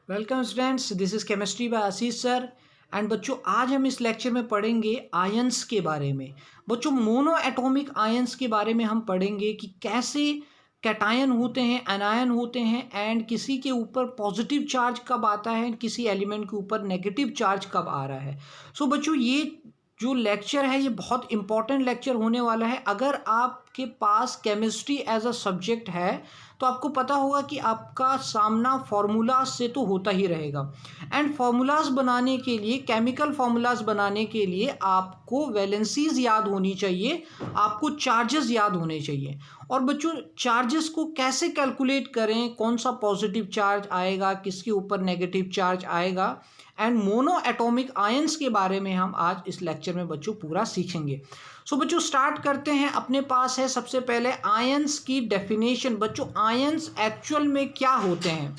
Welcome students, this is chemistry bye Ashish sir. And बच्चों, आज हम इस लेक्चर में पढ़ेंगे आयंस के बारे में। बच्चों, मोनो एटॉमिक आयंस के बारे में हम पढ़ेंगे कि कैसे कैटायन होते हैं, एनायन होते हैं, एंड किसी के ऊपर पॉजिटिव चार्ज कब आता है, किसी एलिमेंट के ऊपर नेगेटिव चार्ज कब आ रहा है। सो बच्चों, ये जो लेक्चर है ये बहुत इंपॉर्टेंट लेक्चर होने वाला है। अगर आपके पास केमिस्ट्री एज अ सब्जेक्ट है तो आपको पता होगा कि आपका सामना फार्मूलाज से तो होता ही रहेगा। एंड फार्मूलाज बनाने के लिए, केमिकल फार्मूलाज बनाने के लिए आपको वैलेंसीज याद होनी चाहिए, आपको चार्जेस याद होने चाहिए। और बच्चों, चार्जेस को कैसे कैलकुलेट करें, कौन सा पॉजिटिव चार्ज आएगा, किसके ऊपर नेगेटिव चार्ज आएगा, एंड मोनो एटॉमिक आयंस के बारे में हम आज इस लेक्चर में बच्चों पूरा सीखेंगे। सो बच्चों, स्टार्ट करते हैं। अपने पास है सबसे पहले आयंस की डेफिनेशन। बच्चों, आयंस एक्चुअल में क्या होते हैं?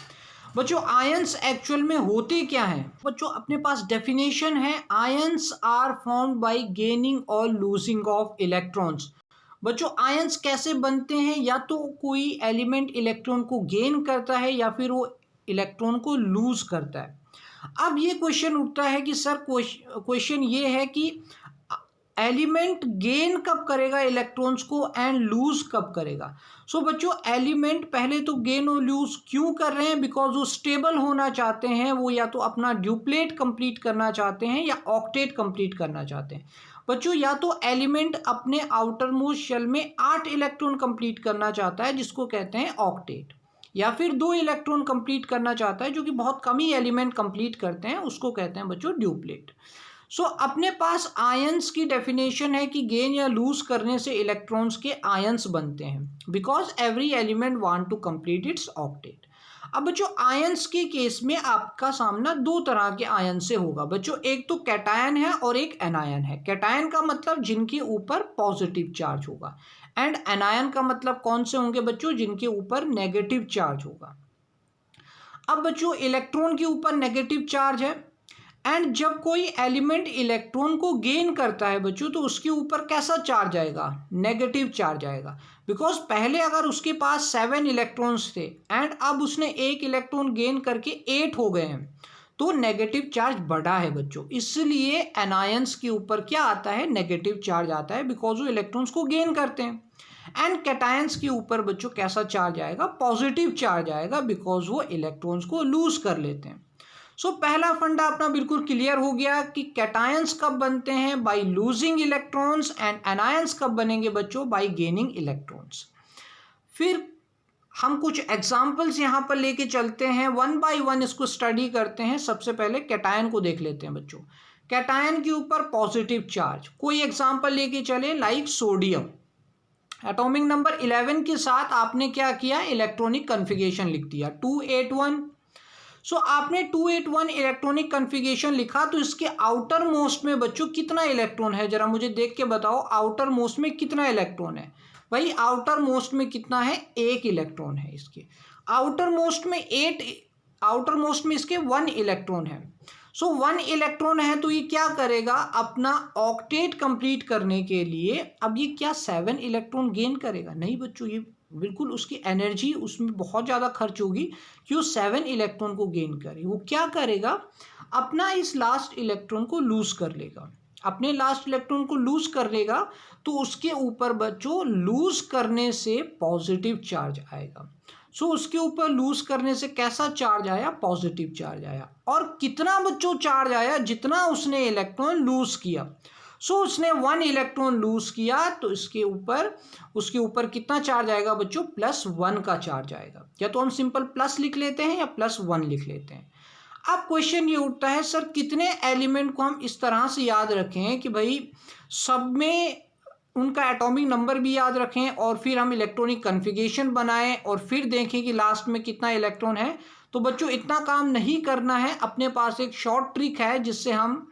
बच्चों, आयंस एक्चुअल में होते क्या हैं? बच्चों, अपने पास डेफिनेशन है, ions are formed by gaining और लूजिंग ऑफ इलेक्ट्रॉन्स। बच्चों, आयंस कैसे बनते हैं? या तो कोई एलिमेंट इलेक्ट्रॉन को गेन करता है या फिर वो इलेक्ट्रॉन को लूज करता है। अब ये क्वेश्चन उठता है कि सर, क्वेश्चन ये है कि एलिमेंट गेन कब करेगा इलेक्ट्रॉन्स को एंड लूज कब करेगा। सो बच्चों, एलिमेंट पहले तो गेन और लूज क्यों कर रहे हैं? बिकॉज वो स्टेबल होना चाहते हैं, वो या तो अपना ड्यूप्लेट कंप्लीट करना चाहते हैं या ऑक्टेट कंप्लीट करना चाहते हैं। बच्चों, या तो एलिमेंट अपने आउटर मोस्ट शेल में 8 इलेक्ट्रॉन कंप्लीट करना चाहता है जिसको कहते हैं ऑक्टेट, या फिर 2 इलेक्ट्रॉन कंप्लीट करना चाहता है, जो कि बहुत कम ही एलिमेंट कंप्लीट करते हैं, उसको कहते हैं बच्चों ड्यूप्लेट। सो अपने पास आयंस की डेफिनेशन है कि गेन या लूज करने से इलेक्ट्रॉन्स के आयंस बनते हैं, because every element want to complete its octet. अब बच्चों, आयंस के केस में आपका सामना दो तरह के आयन से होगा। बच्चों, एक तो कैटायन है और एक एनायन है। कैटायन का मतलब जिनके ऊपर पॉजिटिव चार्ज होगा, एंड एनायन का मतलब कौन से होंगे बच्चों? जिनके ऊपर नेगेटिव चार्ज होगा। अब बच्चों, इलेक्ट्रॉन के ऊपर नेगेटिव चार्ज है, एंड जब कोई एलिमेंट इलेक्ट्रॉन को गेन करता है बच्चों, तो उसके ऊपर कैसा चार्ज आएगा? नेगेटिव चार्ज आएगा। बिकॉज पहले अगर उसके पास 7 इलेक्ट्रॉन्स थे एंड अब उसने एक इलेक्ट्रॉन गेन करके 8 हो गए हैं, तो नेगेटिव चार्ज बढ़ा है बच्चों। इसलिए एनायंस के ऊपर क्या आता है? नेगेटिव चार्ज आता है, बिकॉज वो इलेक्ट्रॉन्स को गेन करते हैं। एंड कैटायंस के ऊपर बच्चों कैसा चार्ज आएगा? पॉजिटिव चार्ज आएगा, बिकॉज वो इलेक्ट्रॉन्स को लूज कर लेते हैं। सो पहला फंडा अपना बिल्कुल क्लियर हो गया कि कैटायंस कब बनते हैं? By losing electrons, and anions कब बनेंगे बच्चों? Bye gaining electrons. फिर हम कुछ एग्जाम्पल्स यहाँ पर लेके चलते हैं, वन बाय वन इसको स्टडी करते हैं। सबसे पहले कैटायन को देख लेते हैं बच्चों। कैटायन के ऊपर पॉजिटिव चार्ज, कोई एग्जाम्पल लेके चले, लाइक सोडियम। एटॉमिक नंबर 11 के साथ आपने क्या किया? इलेक्ट्रॉनिक कन्फिगरेशन लिख दिया 281। सो आपने 281 इलेक्ट्रॉनिक कन्फिगरेशन लिखा, तो इसके आउटर मोस्ट में बच्चों कितना इलेक्ट्रॉन है? जरा मुझे देख के बताओ, आउटर मोस्ट में कितना इलेक्ट्रॉन है? भाई, आउटर मोस्ट में कितना है? 1 इलेक्ट्रॉन है इसके। आउटर मोस्ट में 8, आउटर मोस्ट में इसके 1 इलेक्ट्रॉन है। सो 1 इलेक्ट्रॉन है, तो ये क्या करेगा? अपना ऑक्टेट कंप्लीट करने के लिए अब ये क्या 7 इलेक्ट्रॉन गेन करेगा? नहीं बच्चों, ये बिल्कुल उसकी एनर्जी उसमें बहुत ज़्यादा खर्च होगी कि वो 7 इलेक्ट्रॉन को गेन करे। वो क्या करेगा? अपना इस लास्ट इलेक्ट्रॉन को लूज कर लेगा। अपने लास्ट इलेक्ट्रॉन को लूज कर लेगा, तो उसके ऊपर बच्चों लूज करने से पॉजिटिव चार्ज आएगा। सो उसके ऊपर लूज करने से कैसा चार्ज आया? पॉजिटिव चार्ज आया। और कितना बच्चों चार्ज आया? जितना उसने इलेक्ट्रॉन लूज किया। सो उसने 1 इलेक्ट्रॉन लूज किया, तो इसके ऊपर उसके ऊपर कितना चार्ज आएगा बच्चों? +1 का चार्ज आएगा। या तो हम सिंपल प्लस लिख लेते हैं या +1 लिख लेते हैं। अब क्वेश्चन ये उठता है, सर कितने एलिमेंट को हम इस तरह से याद रखें कि भाई सब में उनका एटॉमिक नंबर भी याद रखें, और फिर हम इलेक्ट्रॉनिक कन्फिगरेशन बनाएं और फिर देखें कि लास्ट में कितना इलेक्ट्रॉन है। तो बच्चों, इतना काम नहीं करना है। अपने पास एक शॉर्ट ट्रिक है जिससे हम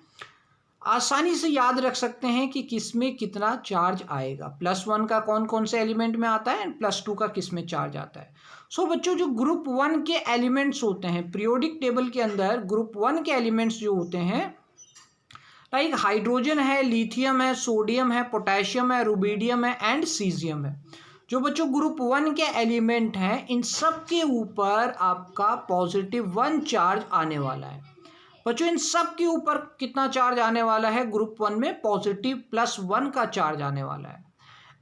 आसानी से याद रख सकते हैं कि किस में कितना चार्ज आएगा। +1 का कौन कौन से एलिमेंट में आता है, एंड +2 का किस में चार्ज आता है। सो बच्चों, जो ग्रुप 1 के एलिमेंट्स होते हैं पीरियोडिक टेबल के अंदर, ग्रुप 1 के एलिमेंट्स जो होते हैं, लाइक हाइड्रोजन है, लिथियम है, सोडियम है, पोटेशियम है, रुबिडियम है, एंड सीजियम है। जो बच्चों ग्रुप 1 के एलिमेंट हैं इन सब के ऊपर आपका +1 चार्ज आने वाला है। बच्चों इन सब के ऊपर कितना चार्ज आने वाला है? ग्रुप 1 में +1 का चार्ज आने वाला है।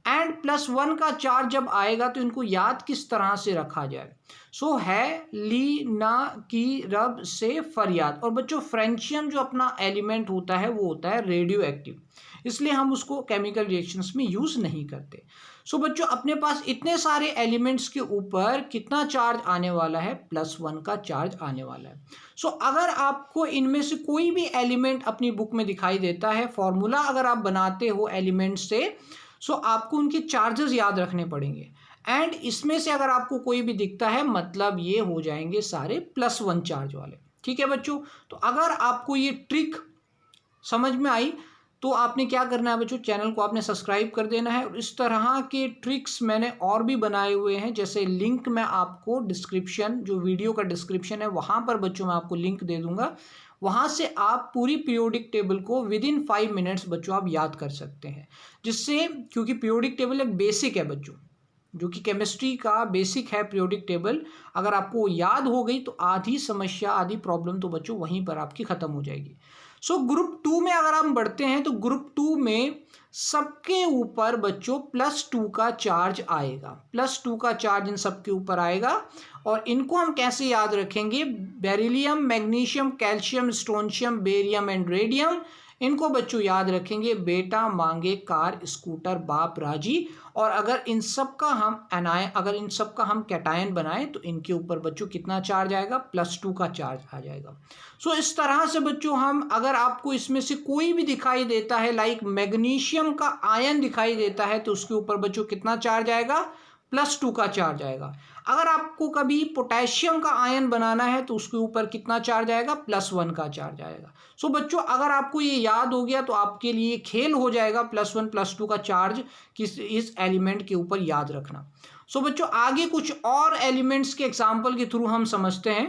एंड +1 का चार्ज जब आएगा तो इनको याद किस तरह से रखा जाए? सो है ली ना की रब से फरियाद। और बच्चों फ्रेंशियम जो अपना एलिमेंट होता है वो होता है रेडियो एक्टिव, इसलिए हम उसको केमिकल रिएक्शंस में यूज़ नहीं करते। सो बच्चों अपने पास इतने सारे एलिमेंट्स के ऊपर कितना चार्ज आने वाला है? +1 का चार्ज आने वाला है। सो अगर आपको इनमें से कोई भी एलिमेंट अपनी बुक में दिखाई देता है, फॉर्मूला अगर आप बनाते हो एलिमेंट से, सो आपको उनके चार्जेस याद रखने पड़ेंगे। एंड इसमें से अगर आपको कोई भी दिखता है मतलब ये हो जाएंगे सारे +1 चार्ज वाले। ठीक है बच्चों, तो अगर आपको ये ट्रिक समझ में आई तो आपने क्या करना है बच्चों, चैनल को आपने सब्सक्राइब कर देना है। और इस तरह के ट्रिक्स मैंने और भी बनाए हुए हैं, जैसे लिंक मैं आपको डिस्क्रिप्शन, जो वीडियो का डिस्क्रिप्शन है वहाँ पर बच्चों मैं आपको लिंक दे दूंगा, वहाँ से आप पूरी पीरियोडिक टेबल को विदिन 5 मिनट्स बच्चों आप याद कर सकते हैं। जिससे, क्योंकि पीरियोडिक टेबल एक बेसिक है बच्चों, जो कि केमिस्ट्री का बेसिक है पीरियोडिक टेबल, अगर आपको याद हो गई तो आधी समस्या, आधी प्रॉब्लम तो बच्चों वहीं पर आपकी ख़त्म हो जाएगी। सो ग्रुप 2 में अगर हम बढ़ते हैं तो ग्रुप 2 में सबके ऊपर बच्चों +2 का चार्ज आएगा। +2 का चार्ज इन सबके ऊपर आएगा। और इनको हम कैसे याद रखेंगे? Beryllium, magnesium, calcium, strontium, barium and radium, इनको बच्चों याद रखेंगे बेटा मांगे कार स्कूटर बाप राजी। और अगर इन सब का हम कैटायन बनाएं तो इनके ऊपर बच्चों कितना चार्ज आएगा? +2 का चार्ज आ जाएगा। सो इस तरह से बच्चों हम, अगर आपको इसमें से कोई भी दिखाई देता है, लाइक मैग्नीशियम का आयन दिखाई देता है, तो उसके ऊपर बच्चों कितना चार्ज आएगा? +2 का चार्ज आएगा। अगर आपको कभी पोटेशियम का आयन बनाना है तो उसके ऊपर कितना चार्ज आएगा? +1 का चार्ज आएगा। सो बच्चों अगर आपको ये याद हो गया तो आपके लिए खेल हो जाएगा +1 +2 का चार्ज इस एलिमेंट के ऊपर याद रखना। सो बच्चों आगे कुछ और एलिमेंट्स के एग्जाम्पल के थ्रू हम समझते हैं।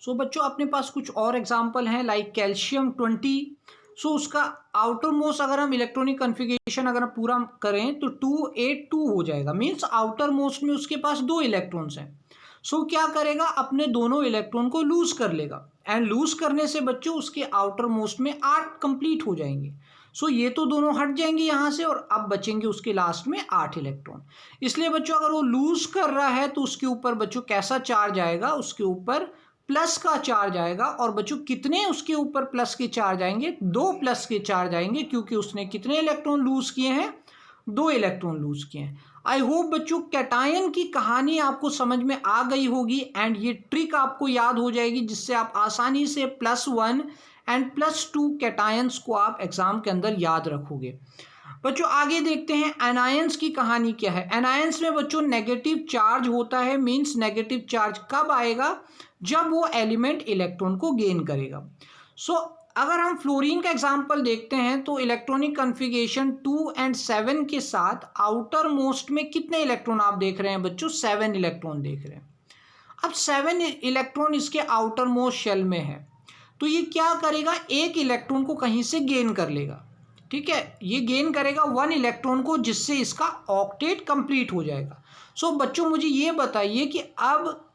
सो बच्चों अपने पास कुछ और एग्जाम्पल हैं, लाइक कैल्शियम 20। सो उसका आउटर मोस्ट अगर हम इलेक्ट्रॉनिक कन्फिगरेशन अगर हम पूरा करें तो 282 हो जाएगा। मीन्स आउटर मोस्ट में उसके पास 2 इलेक्ट्रॉन्स हैं। सो क्या करेगा? अपने दोनों इलेक्ट्रॉन को लूज कर लेगा। एंड लूज करने से बच्चों उसके आउटर मोस्ट में 8 कंप्लीट हो जाएंगे। सो ये तो दोनों हट जाएंगे यहाँ से और अब बचेंगे उसके लास्ट में 8 इलेक्ट्रॉन। इसलिए बच्चों अगर वो लूज कर रहा है तो उसके ऊपर बच्चों कैसा चार्ज आएगा? उसके ऊपर प्लस का चार्ज आएगा। और बच्चों कितने उसके ऊपर प्लस के चार्ज आएंगे? 2 प्लस के चार्ज आएंगे, क्योंकि उसने कितने इलेक्ट्रॉन लूज किए हैं? 2 इलेक्ट्रॉन लूज किए हैं। आई होप बच्चों कैटायन की कहानी आपको समझ में आ गई होगी एंड ये ट्रिक आपको याद हो जाएगी, जिससे आप आसानी से +1 एंड +2 कैटायंस को आप एग्जाम के अंदर याद रखोगे। बच्चों आगे देखते हैं एनायंस की कहानी क्या है। एनायंस में बच्चों नेगेटिव चार्ज होता है। मीन्स नेगेटिव चार्ज कब आएगा? जब वो एलिमेंट इलेक्ट्रॉन को गेन करेगा। सो अगर हम फ्लोरीन का एग्जांपल देखते हैं तो इलेक्ट्रॉनिक कन्फिगरेशन 2 एंड 7 के साथ आउटर मोस्ट में कितने इलेक्ट्रॉन आप देख रहे हैं बच्चों? 7 इलेक्ट्रॉन देख रहे हैं। अब 7 इलेक्ट्रॉन इसके आउटर मोस्ट शेल में है, तो ये क्या करेगा? एक इलेक्ट्रॉन को कहीं से गेन कर लेगा। ठीक है, ये गेन करेगा 1 इलेक्ट्रॉन को, जिससे इसका ऑक्टेट कंप्लीट हो जाएगा। सो बच्चों मुझे ये बताइए कि अब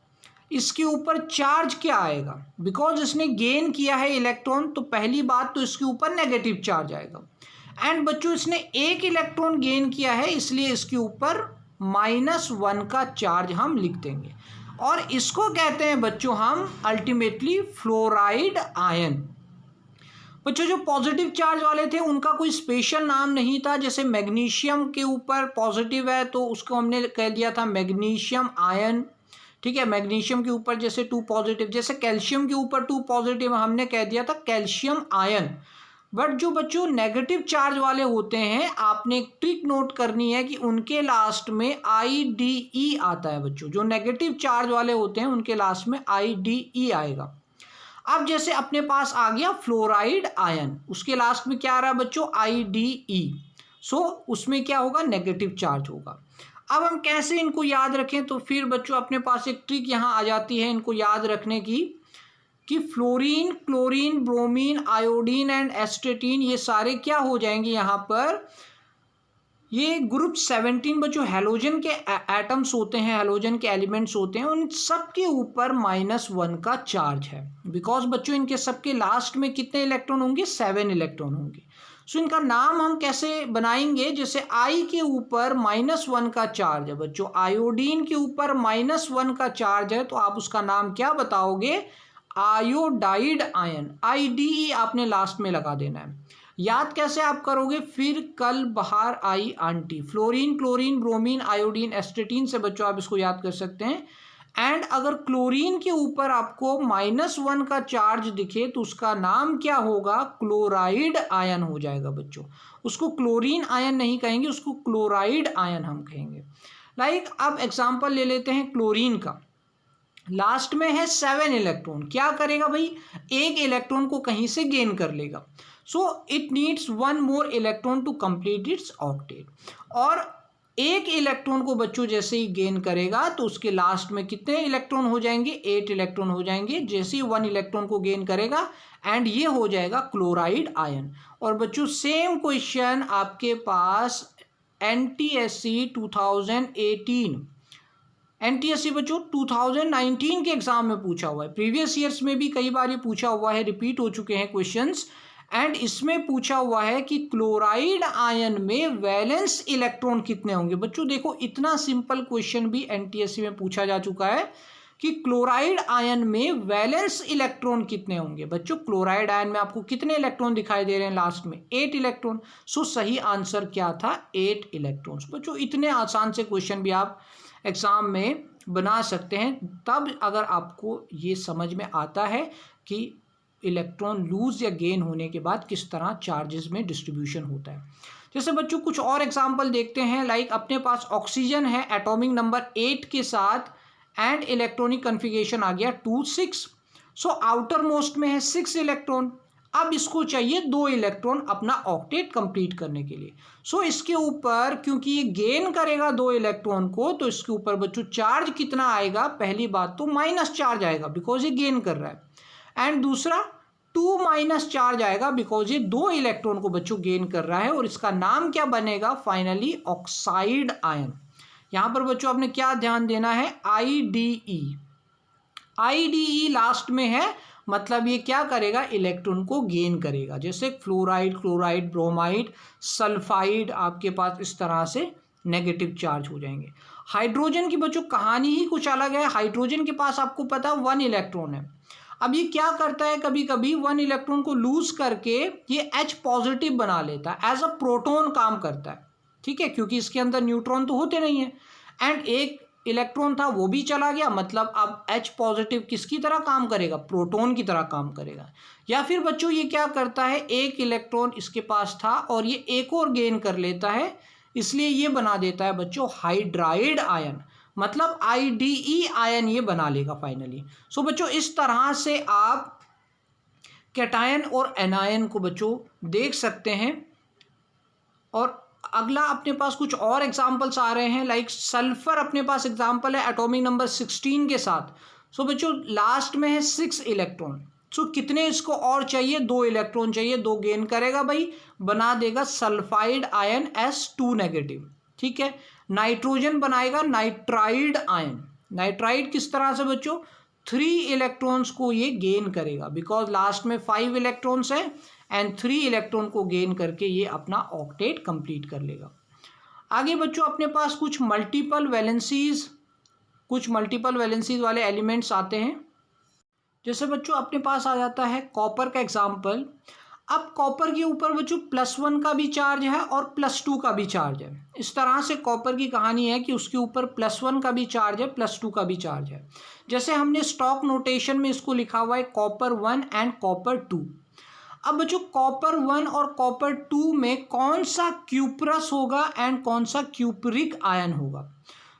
इसके ऊपर चार्ज क्या आएगा? बिकॉज इसने गेन किया है इलेक्ट्रॉन, तो पहली बात तो इसके ऊपर नेगेटिव चार्ज आएगा। एंड बच्चों इसने एक इलेक्ट्रॉन गेन किया है, इसलिए इसके ऊपर -1 का चार्ज हम लिख देंगे। और इसको कहते हैं बच्चों हम अल्टीमेटली फ्लोराइड आयन। बच्चों जो पॉजिटिव चार्ज वाले थे उनका कोई स्पेशल नाम नहीं था। जैसे मैग्नीशियम के ऊपर पॉजिटिव है तो उसको हमने कह दिया था मैग्नीशियम आयन। ठीक है, मैग्नीशियम के ऊपर जैसे 2 पॉजिटिव, जैसे कैल्शियम के ऊपर 2 पॉजिटिव हमने कह दिया था कैल्शियम आयन। बट जो बच्चों नेगेटिव चार्ज वाले होते हैं, आपने एक ट्रिक नोट करनी है कि उनके लास्ट में IDE आता है। बच्चों जो नेगेटिव चार्ज वाले होते हैं उनके लास्ट में IDE आएगा। अब जैसे अपने पास आ गया फ्लोराइड आयन, उसके लास्ट में क्या आ रहा है बच्चों? IDE। सो उसमें क्या होगा? नेगेटिव चार्ज होगा। अब हम कैसे इनको याद रखें? तो फिर बच्चों अपने पास एक ट्रिक यहाँ आ जाती है इनको याद रखने की, कि fluorine, chlorine, bromine, iodine and astatine ये सारे क्या हो जाएंगे यहाँ पर? ये ग्रुप 17 बच्चों हैलोजन के एटम्स होते हैं, हैलोजन के एलिमेंट्स होते हैं, उन सब के ऊपर -1 का चार्ज है। बिकॉज बच्चों इनके सबके लास्ट में कितने इलेक्ट्रॉन होंगे, 7 इलेक्ट्रॉन होंगे। सो इनका नाम हम कैसे बनाएंगे, जैसे आई के ऊपर -1 का चार्ज है बच्चों, आयोडीन के ऊपर -1 का चार्ज है, तो आप उसका नाम क्या बताओगे, आयोडाइड आयन, IDE आपने लास्ट में लगा देना है। याद कैसे आप करोगे, फिर कल बाहर आई aunty, fluorine, chlorine, bromine, iodine, astatine से बच्चों आप इसको याद कर सकते हैं। एंड अगर क्लोरीन के ऊपर आपको -1 का चार्ज दिखे तो उसका नाम क्या होगा, क्लोराइड आयन हो जाएगा बच्चों। उसको क्लोरीन आयन नहीं कहेंगे, उसको क्लोराइड आयन हम कहेंगे। लाइक अब एग्जांपल ले लेते हैं क्लोरीन का, लास्ट में है 7 इलेक्ट्रॉन, क्या करेगा भाई, एक इलेक्ट्रॉन को कहीं से गेन कर लेगा। So it needs 1 more electron to complete its octet. और एक इलेक्ट्रॉन को बच्चों जैसे ही गेन करेगा तो उसके लास्ट में कितने इलेक्ट्रॉन हो जाएंगे, 8 इलेक्ट्रॉन हो जाएंगे, जैसे ही 1 इलेक्ट्रॉन को गेन करेगा, एंड ये हो जाएगा क्लोराइड आयन। और बच्चों सेम क्वेश्चन आपके पास NTSC 2018, NTSC बच्चों 2019 के एग्जाम में पूछा हुआ है, प्रीवियस ईयर्स में भी कई बार ये पूछा हुआ है, रिपीट हो चुके हैं क्वेश्चंस। एंड इसमें पूछा हुआ है कि क्लोराइड आयन में वैलेंस इलेक्ट्रॉन कितने होंगे। बच्चों देखो इतना सिंपल क्वेश्चन भी NTSC में पूछा जा चुका है कि क्लोराइड आयन में वैलेंस इलेक्ट्रॉन कितने होंगे। बच्चों क्लोराइड आयन में आपको कितने इलेक्ट्रॉन दिखाई दे रहे हैं, लास्ट में 8 इलेक्ट्रॉन। सो सही आंसर क्या था, 8 इलेक्ट्रॉन्स। बच्चों इतने आसान से क्वेश्चन भी आप एग्जाम में बना सकते हैं, तब अगर आपको ये समझ में आता है कि इलेक्ट्रॉन लूज या गेन होने के बाद किस तरह चार्जेस में डिस्ट्रीब्यूशन होता है। जैसे बच्चों कुछ और एग्जांपल देखते हैं, लाइक अपने पास ऑक्सीजन है एटॉमिक नंबर 8 के साथ, एंड इलेक्ट्रॉनिक कन्फिगरेशन आ गया 2 6। सो आउटर मोस्ट में है 6 इलेक्ट्रॉन, अब इसको चाहिए 2 इलेक्ट्रॉन अपना ऑक्टेट कंप्लीट करने के लिए। सो इसके ऊपर क्योंकि ये गेन करेगा 2 इलेक्ट्रॉन को, तो इसके ऊपर बच्चों चार्ज कितना आएगा, पहली बात तो माइनस चार्ज आएगा बिकॉज ये गेन कर रहा है, एंड दूसरा 2 माइनस चार्ज आएगा बिकॉज ये 2 इलेक्ट्रॉन को बच्चों गेन कर रहा है, और इसका नाम क्या बनेगा, फाइनली ऑक्साइड आयन। यहां पर बच्चों आपने क्या ध्यान देना है, IDE, IDE लास्ट में है, मतलब ये क्या करेगा, इलेक्ट्रॉन को गेन करेगा। जैसे फ्लोराइड, क्लोराइड, ब्रोमाइड, सल्फाइड आपके पास इस तरह से नेगेटिव चार्ज हो जाएंगे। हाइड्रोजन की बच्चों कहानी ही कुछ अलग है। हाइड्रोजन के पास आपको पता 1 इलेक्ट्रॉन है। अब ये क्या करता है, कभी कभी 1 इलेक्ट्रॉन को लूज करके ये H पॉजिटिव बना लेता है, एज अ प्रोटॉन काम करता है, ठीक है, क्योंकि इसके अंदर न्यूट्रॉन तो होते नहीं है। एंड एक इलेक्ट्रॉन था वो भी चला गया, मतलब अब H पॉजिटिव किसकी तरह काम करेगा, प्रोटॉन की तरह काम करेगा। या फिर बच्चों ये क्या करता है, एक इलेक्ट्रॉन इसके पास था और ये एक और गेन कर लेता है, इसलिए ये बना देता है बच्चों हाइड्राइड आयन, मतलब IDE आयन ये बना लेगा फाइनली। सो बच्चों इस तरह से आप कैटायन और एनायन को बच्चों देख सकते हैं। और अगला अपने पास कुछ और एग्जाम्पल्स आ रहे हैं, लाइक सल्फर अपने पास एग्जाम्पल है एटॉमिक नंबर 16 के साथ। सो बच्चों लास्ट में है 6 इलेक्ट्रॉन। सो कितने इसको और चाहिए, 2 इलेक्ट्रॉन चाहिए, 2 गेन करेगा भाई, बना देगा सल्फाइड आयन S2 नेगेटिव, ठीक है। नाइट्रोजन बनाएगा नाइट्राइड आयन। नाइट्राइड किस तरह से बच्चों, 3 इलेक्ट्रॉन्स को ये गेन करेगा बिकॉज लास्ट में 5 इलेक्ट्रॉन्स है, एंड 3 इलेक्ट्रॉन को गेन करके ये अपना ऑक्टेट कंप्लीट कर लेगा। आगे बच्चों अपने पास कुछ मल्टीपल वैलेंसीज वाले एलिमेंट्स आते हैं। जैसे बच्चों अपने पास आ जाता है कॉपर का एग्जाम्पल। अब कॉपर के ऊपर बच्चों +1 का भी चार्ज है और +2 का भी चार्ज है। इस तरह से कॉपर की कहानी है कि उसके ऊपर +1 का भी चार्ज है, +2 का भी चार्ज है। जैसे हमने स्टॉक नोटेशन में इसको लिखा हुआ है कॉपर 1 एंड कॉपर 2। अब बच्चों कॉपर 1 और कॉपर 2 में कौन सा क्यूप्रस होगा एंड कौन सा क्यूपरिक आयन होगा।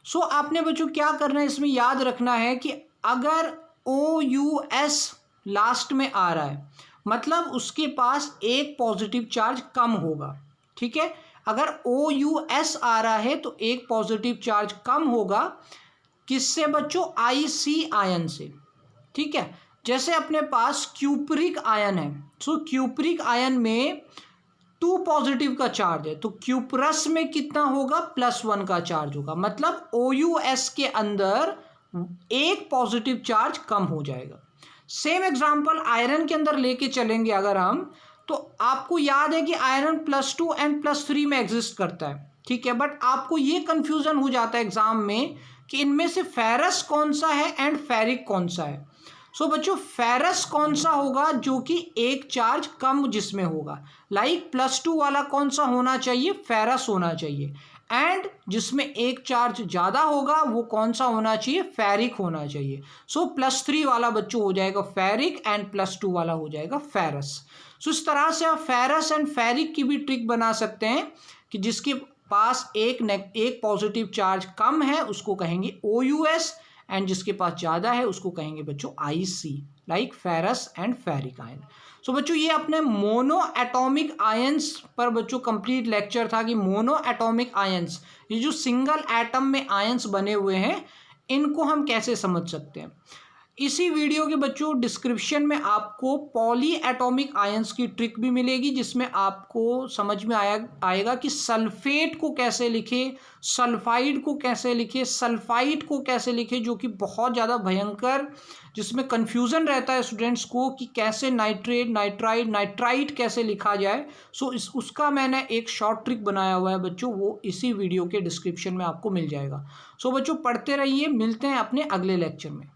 सो आपने बच्चों क्या करना है, इसमें याद रखना है कि अगर OUS लास्ट में आ रहा है मतलब उसके पास एक पॉजिटिव चार्ज कम होगा, ठीक है। अगर OUS आ रहा है तो एक पॉजिटिव चार्ज कम होगा, किससे बच्चों, IC आयन से, ठीक है। जैसे अपने पास क्यूपरिक आयन है, सो क्यूपरिक आयन में 2 पॉजिटिव का चार्ज है तो क्यूप्रस में कितना होगा, +1 का चार्ज होगा, मतलब OUS के अंदर एक पॉजिटिव चार्ज कम हो जाएगा। सेम एग्जांपल आयरन के अंदर लेके चलेंगे अगर हम, तो आपको याद है कि आयरन +2 एंड +3 में एग्जिस्ट करता है, ठीक है, बट आपको ये कंफ्यूजन हो जाता है एग्जाम में कि इनमें से फेरस कौन सा है एंड फेरिक कौन सा है। सो बच्चों फेरस कौन सा होगा, जो कि एक चार्ज कम जिसमें होगा, लाइक +2 वाला कौन सा होना चाहिए, फेरस होना चाहिए, एंड जिसमें एक चार्ज ज़्यादा होगा वो कौन सा होना चाहिए, फेरिक होना चाहिए। सो +3 वाला बच्चों हो जाएगा फेरिक एंड +2 वाला हो जाएगा फेरस। सो इस तरह से आप फेरस एंड फेरिक की भी ट्रिक बना सकते हैं कि जिसके पास एक पॉजिटिव चार्ज कम है उसको कहेंगे OUS, एंड जिसके पास ज़्यादा है उसको कहेंगे बच्चों IC, like ferrous and ferric ion. So बच्चों ये अपने मोनो एटॉमिक आयंस पर बच्चों कंप्लीट लेक्चर था कि मोनो एटॉमिक आयंस, ये जो सिंगल एटम में आयंस बने हुए हैं, इनको हम कैसे समझ सकते हैं। इसी वीडियो के बच्चों डिस्क्रिप्शन में आपको पॉली एटॉमिक आयंस की ट्रिक भी मिलेगी, जिसमें आपको समझ में आएगा कि सल्फेट को कैसे लिखे, सल्फाइड को कैसे लिखे, सल्फाइड को कैसे लिखे, जो कि बहुत ज़्यादा भयंकर, जिसमें कन्फ्यूज़न रहता है स्टूडेंट्स को कि कैसे नाइट्रेट, नाइट्राइड, नाइट्राइट कैसे लिखा जाए। सो उसका मैंने एक शॉर्ट ट्रिक बनाया हुआ है बच्चों, वो इसी वीडियो के डिस्क्रिप्शन में आपको मिल जाएगा। सो बच्चों पढ़ते रहिए, मिलते हैं अपने अगले लेक्चर में।